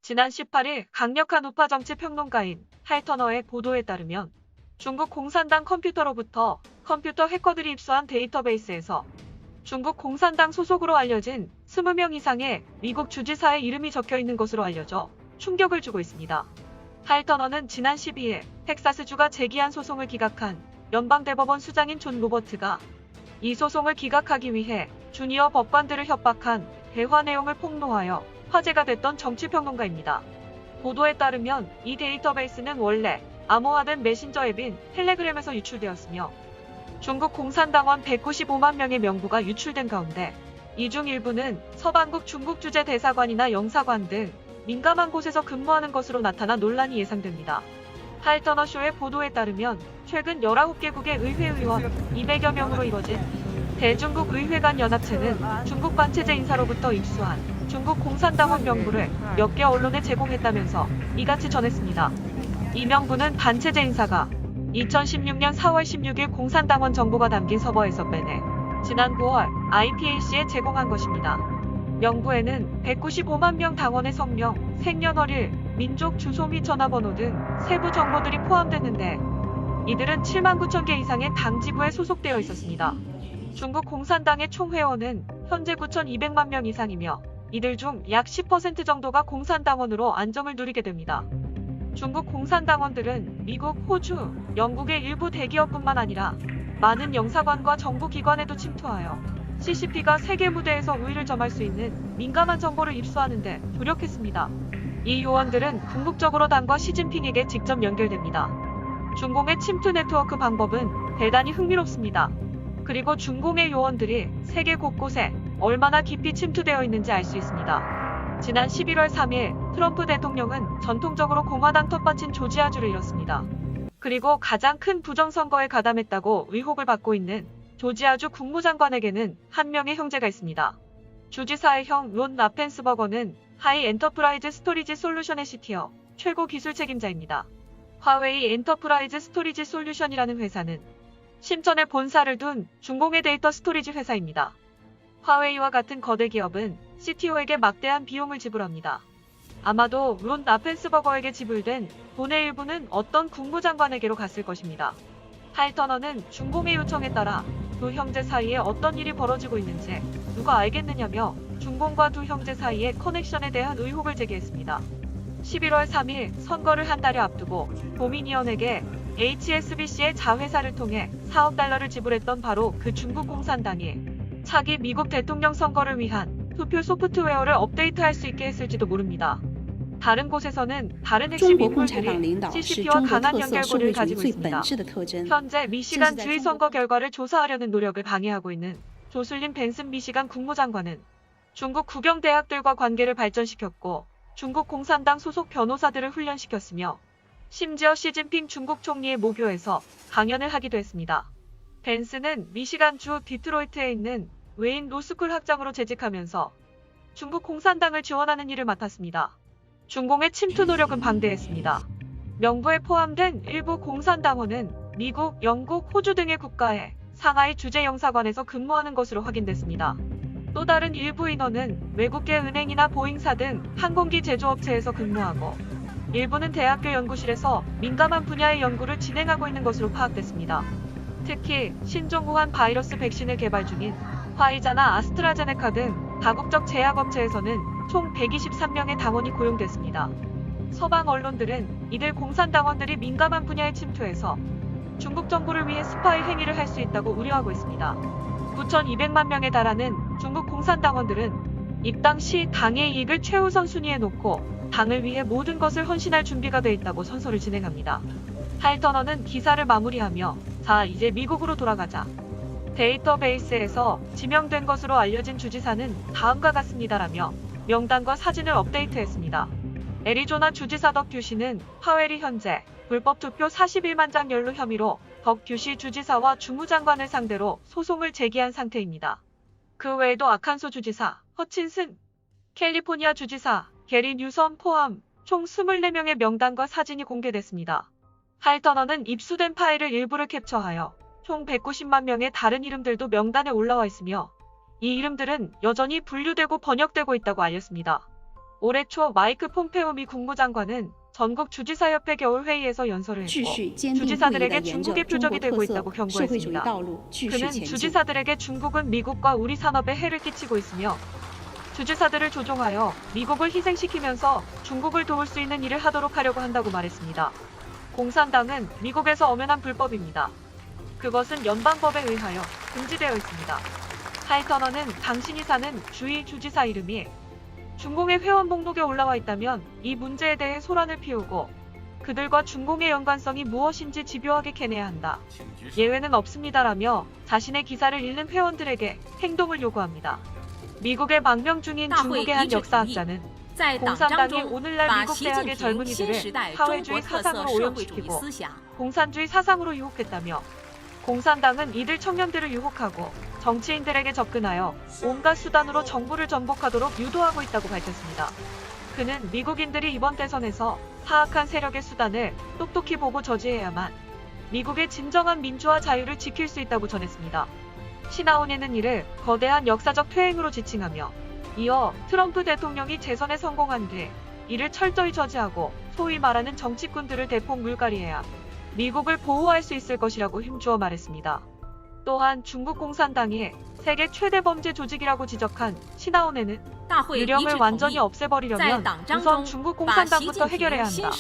지난 18일 강력한 우파 정치 평론가인 할터너의 보도에 따르면 중국 공산당 컴퓨터로부터 컴퓨터 해커들이 입수한 데이터베이스에서 중국 공산당 소속으로 알려진 20명 이상의 미국 주지사의 이름이 적혀 있는 것으로 알려져 충격을 주고 있습니다. 할터너는 지난 12일 텍사스주가 제기한 소송을 기각한 연방대법원 수장인 존 로버트가 이 소송을 기각하기 위해 주니어 법관들을 협박한 대화 내용을 폭로하여 화제가 됐던 정치평론가입니다. 보도에 따르면 이 데이터베이스는 원래 암호화된 메신저 앱인 텔레그램에서 유출되었으며 중국 공산당원 195만 명의 명부가 유출된 가운데 이 중 일부는 서방국 중국 주재 대사관이나 영사관 등 민감한 곳에서 근무하는 것으로 나타나 논란이 예상됩니다. 할터너 쇼의 보도에 따르면 최근 19개국의 의회 의원 200여 명으로 이뤄진 대중국 의회간 연합체는 중국 관체제 인사로부터 입수한 중국 공산당원 명부를 몇 개 언론에 제공했다면서 이같이 전했습니다. 이 명부는 반체제 인사가 2016년 4월 16일 공산당원 정보가 담긴 서버에서 빼내 지난 9월 IPAC에 제공한 것입니다. 명부에는 195만 명 당원의 성명, 생년월일, 민족, 주소 및 전화번호 등 세부 정보들이 포함됐는데 이들은 7만 9천 개 이상의 당 지부에 소속되어 있었습니다. 중국 공산당의 총 회원은 현재 9,200만 명 이상이며 이들 중 약 10% 정도가 공산당원으로 안정을 누리게 됩니다. 중국 공산당원들은 미국, 호주, 영국의 일부 대기업뿐만 아니라 많은 영사관과 정부기관에도 침투하여 CCP가 세계 무대에서 우위를 점할 수 있는 민감한 정보를 입수하는 데 조력했습니다. 이 요원들은 궁극적으로 당과 시진핑에게 직접 연결됩니다. 중공의 침투 네트워크 방법은 대단히 흥미롭습니다. 그리고 중공의 요원들이 세계 곳곳에 얼마나 깊이 침투되어 있는지 알 수 있습니다. 지난 11월 3일 트럼프 대통령은 전통적으로 공화당 텃밭인 조지아주를 잃었습니다. 그리고 가장 큰 부정선거에 가담했다고 의혹을 받고 있는 조지아주 국무장관에게는 한 명의 형제가 있습니다. 주지사의 형 론 라펜스버거는 하이 엔터프라이즈 스토리지 솔루션의 CTO, 최고 기술 책임자입니다. 화웨이 엔터프라이즈 스토리지 솔루션이라는 회사는 심전에 본사를 둔 중공의 데이터 스토리지 회사입니다. 화웨이와 같은 거대 기업은 CTO에게 막대한 비용을 지불합니다. 아마도 론 라펜스버거에게 지불된 돈의 일부는 어떤 국무장관에게로 갔을 것입니다. 할터너는 중공의 요청에 따라 두 형제 사이에 어떤 일이 벌어지고 있는지 누가 알겠느냐며 중공과 두 형제 사이의 커넥션에 대한 의혹을 제기했습니다. 11월 3일 선거를 한 달여 앞두고 도미니언에게 HSBC의 자회사를 통해 4억 달러를 지불했던 바로 그 중국 공산당이 차기 미국 대통령 선거를 위한 투표 소프트웨어를 업데이트할 수 있게 했을지도 모릅니다. 다른 곳에서는 다른 핵심 인물들이 CCP와 강한 연결고리를 가지고 있습니다. 현재 미시간 주의 선거 결과를 조사하려는 노력을 방해하고 있는 조슬린 벤슨 미시간 국무장관은 중국 국영 대학들과 관계를 발전시켰고 중국 공산당 소속 변호사들을 훈련시켰으며 심지어 시진핑 중국 총리의 모교에서 강연을 하기도 했습니다. 벤슨은 미시간주 디트로이트에 있는 웨인 로스쿨 학장으로 재직하면서 중국 공산당을 지원하는 일을 맡았습니다. 중공의 침투 노력은 방대했습니다. 명부에 포함된 일부 공산당원은 미국, 영국, 호주 등의 국가의 상하이 주재영사관에서 근무하는 것으로 확인됐습니다. 또 다른 일부 인원은 외국계 은행이나 보잉사 등 항공기 제조업체에서 근무하고 일부는 대학교 연구실에서 민감한 분야의 연구를 진행하고 있는 것으로 파악됐습니다. 특히 신종우한 바이러스 백신을 개발 중인 화이자나 아스트라제네카 등 다국적 제약업체에서는 총 123명의 당원이 고용됐습니다. 서방 언론들은 이들 공산당원들이 민감한 분야에 침투해서 중국 정부를 위해 스파이 행위를 할 수 있다고 우려하고 있습니다. 9,200만 명에 달하는 중국 공산당원들은 입당 시 당의 이익을 최우선 순위에 놓고 당을 위해 모든 것을 헌신할 준비가 돼 있다고 선서를 진행합니다. 할터너는 기사를 마무리하며 자, 이제 미국으로 돌아가자. 데이터베이스에서 지명된 것으로 알려진 주지사는 다음과 같습니다라며 명단과 사진을 업데이트했습니다. 애리조나 주지사 덕 듀시는 파웰이 현재 불법 투표 41만 장 연루 혐의로 덕 듀시 주지사와 주무장관을 상대로 소송을 제기한 상태입니다. 그 외에도 아칸소 주지사, 허친슨, 캘리포니아 주지사, 게리 뉴섬 포함 총 24명의 명단과 사진이 공개됐습니다. 할터너는 입수된 파일을 일부를 캡처하여 총 190만 명의 다른 이름들도 명단에 올라와 있으며 이 이름들은 여전히 분류되고 번역되고 있다고 알렸습니다. 올해 초 마이크 폼페오 미 국무장관은 전국 주지사협회 겨울회의에서 연설을 秩 했고 序坚定不移地 주지사들에게 沿着 중국의 中 표적이 国 되고 特 있다고 色社会主义 경고했습니다. 道路继续 그는 前进。 주지사들에게 중국은 미국과 우리 산업에 해를 끼치고 있으며 주지사들을 조종하여 미국을 희생시키면서 중국을 도울 수 있는 일을 하도록 하려고 한다고 말했습니다. 공산당은 미국에서 엄연한 불법입니다. 그것은 연방법에 의하여 금지되어 있습니다. 하이터너는 당신이 사는 주의 주지사 이름이 중공의 회원 목록에 올라와 있다면 이 문제에 대해 소란을 피우고 그들과 중공의 연관성이 무엇인지 집요하게 캐내야 한다. 예외는 없습니다라며 자신의 기사를 읽는 회원들에게 행동을 요구합니다. 미국에 망명 중인 중국의 한 역사학자는 공산당이 오늘날 미국 대학의 젊은이들을 사회주의 사상으로 오염시키고 공산주의 사상으로 유혹했다며 공산당은 이들 청년들을 유혹하고 정치인들에게 접근하여 온갖 수단으로 정부를 전복하도록 유도하고 있다고 밝혔습니다. 그는 미국인들이 이번 대선에서 사악한 세력의 수단을 똑똑히 보고 저지해야만 미국의 진정한 민주화 자유를 지킬 수 있다고 전했습니다. 시나온에는 이를 거대한 역사적 퇴행으로 지칭하며 이어 트럼프 대통령이 재선에 성공한 뒤 이를 철저히 저지하고 소위 말하는 정치꾼들을 대폭 물갈이해야 미국을 보호할 수 있을 것이라고 힘주어 말했습니다. 또한 중국 공산당이 세계 최대 범죄 조직이라고 지적한 시나온에는 유령을 완전히 없애버리려면 우선 중국 공산당부터 해결해야 한다.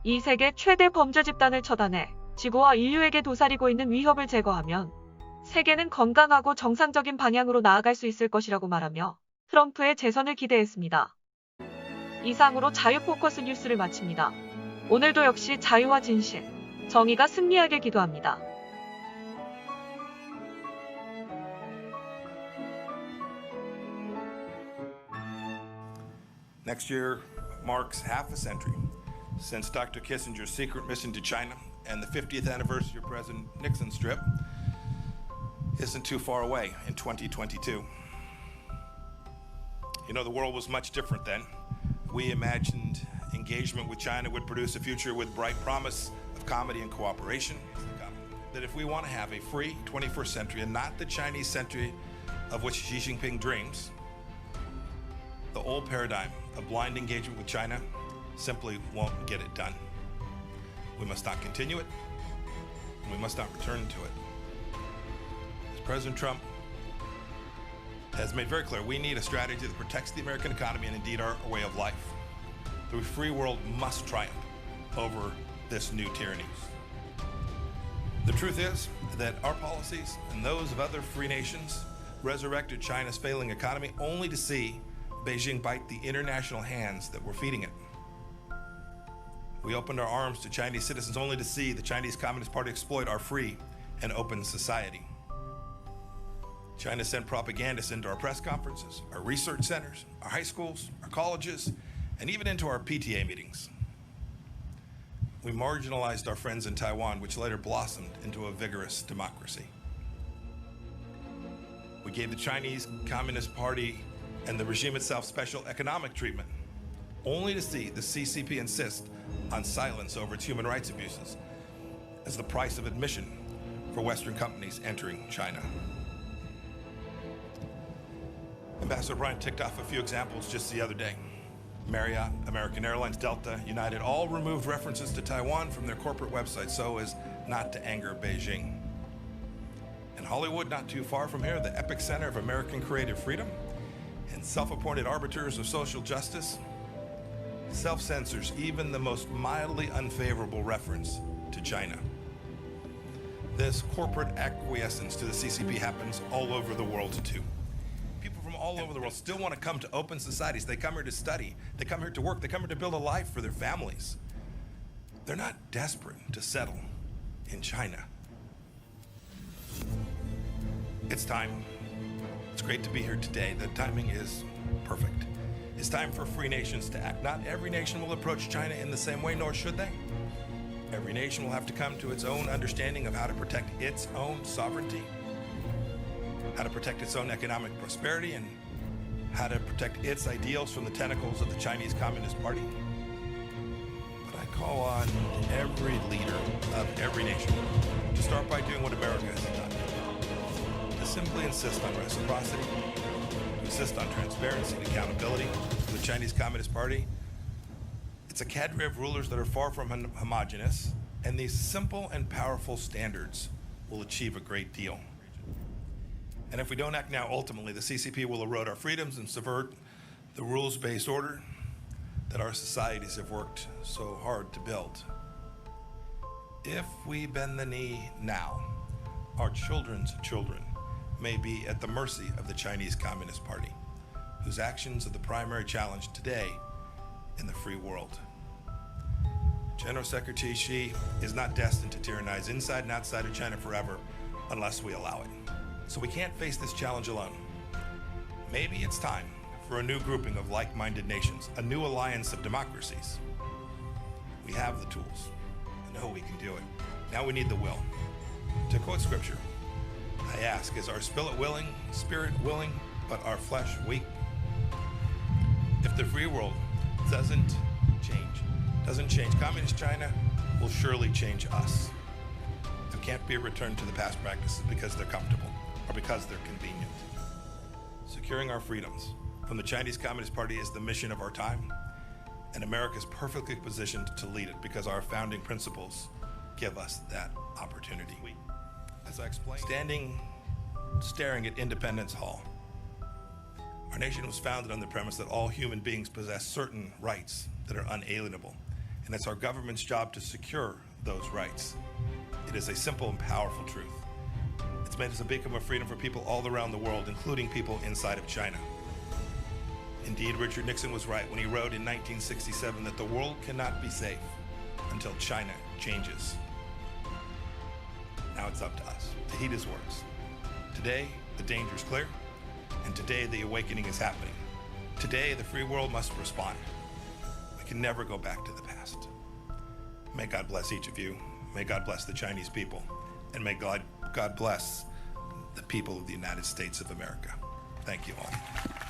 이 세계 최대 범죄 집단을 처단해 지구와 인류에게 도사리고 있는 위협을 제거하면 세계는 건강하고 정상적인 방향으로 나아갈 수 있을 것이라고 말하며 트럼프의 재선을 기대했습니다. 이상으로 자유 포커스 뉴스를 마칩니다. 오늘도 역시 자유와 진실, 정의가 승리하길 기도합니다. Next year marks half a century since Dr. Kissinger's secret mission to China, and the 50th anniversary of President Nixon's trip isn't too far away in 2022. You know, the world was much different then. We imagined engagement with China would produce a future with bright promise of comedy and cooperation. That if we want to have a free 21st century and not the Chinese century of which Xi Jinping dreams, the old paradigm of blind engagement with China simply won't get it done. We must not continue it, and we must not return to it. As President Trump has made very clear, we need a strategy that protects the American economy and indeed our way of life. The free world must triumph over this new tyranny. The truth is that our policies and those of other free nations resurrected China's failing economy only to see Beijing bite the international hands that were feeding it. We opened our arms to Chinese citizens only to see the Chinese Communist Party exploit our free and open society. China sent propagandists into our press conferences, our research centers, our high schools, our colleges, and even into our PTA meetings. We marginalized our friends in Taiwan, which later blossomed into a vigorous democracy. We gave the Chinese Communist Party and the regime itself special economic treatment, only to see the CCP insist on silence over its human rights abuses as the price of admission for Western companies entering China. Ambassador Bryant ticked off a few examples just the other day. Marriott, American Airlines, Delta, United all removed references to Taiwan from their corporate websites so as not to anger Beijing. In Hollywood, not too far from here, the epicenter of American creative freedom and self-appointed arbiters of social justice, self-censors even the most mildly unfavorable reference to China. This corporate acquiescence to the CCP happens all over the world too. People from all over the world still want to come to open societies. They come here to study. They come here to work. They come here to build a life for their families. They're not desperate to settle in China. It's time. It's great to be here today. The timing is perfect. It's time for free nations to act. Not every nation will approach China in the same way, nor should they. Every nation will have to come to its own understanding of how to protect its own sovereignty, how to protect its own economic prosperity, and how to protect its ideals from the tentacles of the Chinese Communist Party. But I call on every leader of every nation to start by doing what America has done, to simply insist on reciprocity, insist on transparency and accountability for the Chinese Communist Party. It's a cadre of rulers that are far from homogenous, and these simple and powerful standards will achieve a great deal. And if we don't act now, ultimately, the CCP will erode our freedoms and subvert the rules-based order that our societies have worked so hard to build. If we bend the knee now, our children's children may be at the mercy of the Chinese Communist Party, whose actions are the primary challenge today in the free world. General Secretary Xi is not destined to tyrannize inside and outside of China forever unless we allow it. So we can't face this challenge alone. Maybe it's time for a new grouping of like-minded nations, a new alliance of democracies. We have the tools. I know we can do it. Now we need the will. To quote scripture, I ask, is our spirit willing, but our flesh weak? If the free world doesn't change, communist China will surely change us. There can't be a return to the past practices because they're comfortable or because they're convenient. Securing our freedoms from the Chinese Communist Party is the mission of our time, and America is perfectly positioned to lead it because our founding principles give us that opportunity. As I explained, staring at Independence Hall, our nation was founded on the premise that all human beings possess certain rights that are unalienable, and it's our government's job to secure those rights. It is a simple and powerful truth. It's made us a beacon of freedom for people all around the world, including people inside of China. Indeed, Richard Nixon was right when he wrote in 1967 that the world cannot be safe until China changes. Now it's up to us to heed his words. Today, the danger is clear, and today the awakening is happening. Today, the free world must respond. We can never go back to the past. May God bless each of you. May God bless the Chinese people. And may God bless the people of the United States of America. Thank you all.